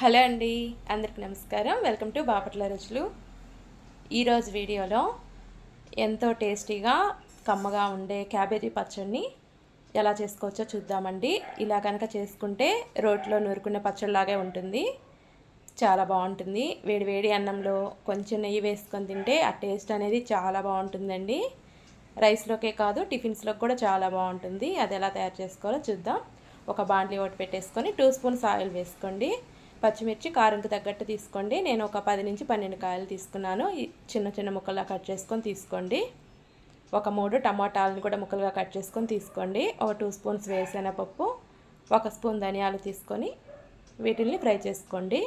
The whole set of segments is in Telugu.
హలో అండి, అందరికి నమస్కారం. వెల్కమ్ టు బాపట్ల రుచులు. ఈరోజు వీడియోలో ఎంతో టేస్టీగా కమ్మగా ఉండే క్యాబేజీ పచ్చడిని ఎలా చేసుకోవచ్చో చూద్దామండి. ఇలా కనుక చేసుకుంటే రోట్లో నూరుకునే పచ్చడిలాగే ఉంటుంది. చాలా బాగుంటుంది. వేడి వేడి అన్నంలో కొంచెం నెయ్యి వేసుకొని తింటే ఆ టేస్ట్ అనేది చాలా బాగుంటుందండి. రైస్లోకే కాదు, టిఫిన్స్లోకి కూడా చాలా బాగుంటుంది. అది ఎలా తయారు చేసుకోవాలో చూద్దాం. ఒక బాండ్లీ ఒకటి పెట్టేసుకొని 2 స్పూన్స్ ఆయిల్ వేసుకోండి. పచ్చిమిర్చి కారంకి తగ్గట్టు తీసుకోండి. నేను ఒక 10 నుంచి 12 కాయలు తీసుకున్నాను. చిన్న చిన్న ముక్కలుగా కట్ చేసుకొని తీసుకోండి. ఒక 3 టమాటాలను కూడా ముక్కలుగా కట్ చేసుకొని తీసుకోండి. ఒక 2 స్పూన్స్ వేరుశనగపప్పు, 1 స్పూన్ ధనియాలు తీసుకొని వీటిని ఫ్రై చేసుకోండి.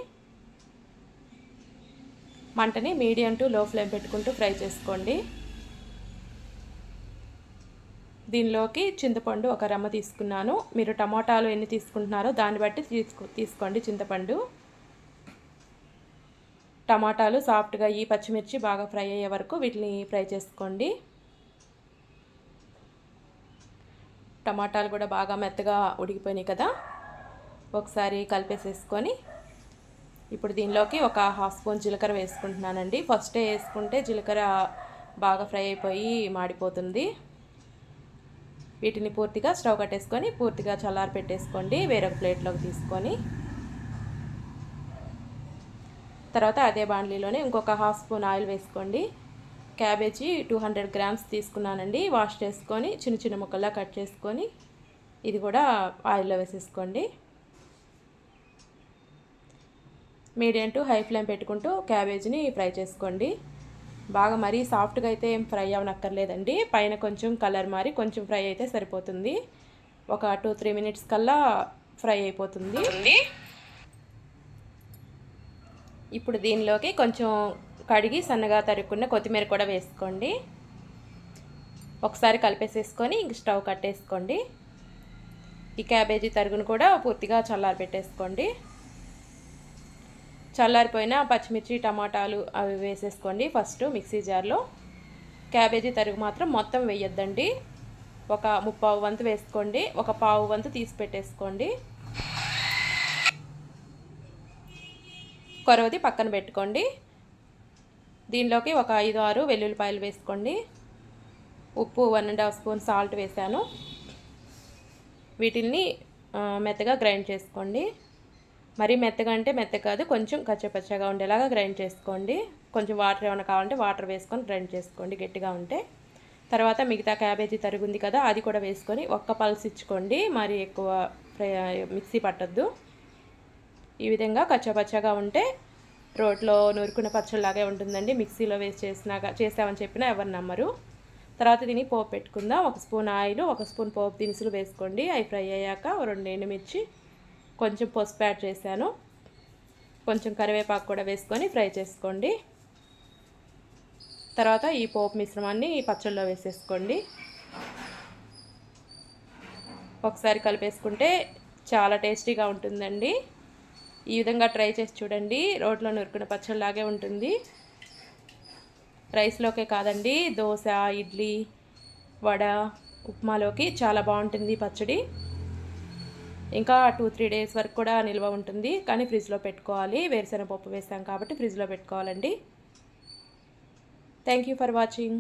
మంటని మీడియం టు లో ఫ్లేమ్ పెట్టుకుంటూ ఫ్రై చేసుకోండి. దీనిలోకి చింతపండు ఒక రమ్మ తీసుకున్నాను. మీరు టమాటాలు ఎన్ని తీసుకుంటున్నారో దాన్ని బట్టి తీసుకోండి చింతపండు. టమాటాలు సాఫ్ట్గా ఈ పచ్చిమిర్చి బాగా ఫ్రై అయ్యే వరకు వీటిని ఫ్రై చేసుకోండి. టమాటాలు కూడా బాగా మెత్తగా ఉడికిపోయినాయి కదా, ఒకసారి కలిపేసేసుకొని ఇప్పుడు దీనిలోకి ఒక 1/2 స్పూన్ జీలకర్ర వేసుకుంటున్నానండి. ఫస్టే వేసుకుంటే జీలకర్ర బాగా ఫ్రై అయిపోయి మాడిపోతుంది. వీటిని పూర్తిగా స్టవ్ కట్టేసుకొని పూర్తిగా చల్లారి పెట్టేసుకోండి. వేరొక ప్లేట్లోకి తీసుకొని తర్వాత అదే బాండ్లీలోనే ఇంకొక 1/2 స్పూన్ ఆయిల్ వేసుకోండి. క్యాబేజీ 200 గ్రామ్స్ తీసుకున్నానండి. వాష్ చేసుకొని చిన్న చిన్న ముక్కల్లా కట్ చేసుకొని ఇది కూడా ఆయిల్లో వేసేసుకోండి. మీడియం టు హై ఫ్లేమ్ పెట్టుకుంటూ క్యాబేజీని ఫ్రై చేసుకోండి. బాగా మరీ సాఫ్ట్గా అయితే ఏం ఫ్రై అవ్వనక్కర్లేదండి. పైన కొంచెం కలర్ మారి కొంచెం ఫ్రై అయితే సరిపోతుంది. ఒక 2-3 మినిట్స్ కల్లా ఫ్రై అయిపోతుంది. ఇప్పుడు దీనిలోకి కొంచెం కడిగి సన్నగా తరుక్కున్న కొత్తిమీర కూడా వేసుకోండి. ఒకసారి కలిపేసేసుకొని ఇంక స్టవ్ కట్టేసుకోండి. ఈ క్యాబేజీ తరుగును కూడా పూర్తిగా చల్లారి పెట్టేసుకోండి. చల్లారిపోయిన పచ్చిమిర్చి టమాటాలు అవి వేసేసుకోండి ఫస్ట్ మిక్సీ జార్లో. క్యాబేజీ తరుగు మాత్రం మొత్తం వేయొద్దండి. ఒక 3/4 వంతు వేసుకోండి. ఒక 1/4 వంతు తీసి పెట్టేసుకోండి. కొరవది పక్కన పెట్టుకోండి. దీనిలోకి ఒక 5-6 వెల్లుల్లిపాయలు వేసుకోండి. ఉప్పు 1.5 స్పూన్ సాల్ట్ వేసాను. వీటిని మెత్తగా గ్రైండ్ చేసుకోండి. మరీ మెత్తగా అంటే మెత్త కాదు, కొంచెం కచ్చపచ్చగా ఉండేలాగా గ్రైండ్ చేసుకోండి. కొంచెం వాటర్ ఏమైనా కావాలంటే వాటర్ వేసుకొని గ్రైండ్ చేసుకోండి గట్టిగా ఉంటే. తర్వాత మిగతా క్యాబేజీ తరుగుంది కదా, అది కూడా వేసుకొని ఒక్క పల్స్ ఇచ్చుకోండి. మరి ఎక్కువ మిక్సీ పట్టద్దు. ఈ విధంగా కచ్చపచ్చగా ఉంటే రోట్లో నూరుకున్న పచ్చడిలాగే ఉంటుందండి. మిక్సీలో వేసి చేసామని చెప్పినా ఎవరు నమ్మరు. తర్వాత దీన్ని పోపు పెట్టుకుందాం. 1 స్పూన్ ఆయిల్, 1 స్పూన్ పోపు దినుసులు వేసుకోండి. అవి ఫ్రై అయ్యాక 2 ఎండుమిర్చి, కొంచెం పసుపు యాడ్ చేశాను. కొంచెం కరివేపాకు కూడా వేసుకొని ఫ్రై చేసుకోండి. తర్వాత ఈ పోపు మిశ్రమాన్ని పచ్చళ్ళలో వేసేసుకోండి. ఒకసారి కలిపేసుకుంటే చాలా టేస్టీగా ఉంటుందండి. ఈ విధంగా ట్రై చేసి చూడండి. రోట్లో నూరుకున్న పచ్చళ్ళలాగే ఉంటుంది. రైస్లోకే కాదండి, దోశ, ఇడ్లీ, వడ, ఉప్మాలోకి చాలా బాగుంటుంది పచ్చడి. ఇంకా 2-3 డేస్ వరకు కూడా నిల్వ ఉంటుంది. కానీ ఫ్రిడ్జ్లో పెట్టుకోవాలి. వేరుశనగపప్పు వేసాం కాబట్టి ఫ్రిడ్జ్లో పెట్టుకోవాలండి. Thank you for watching.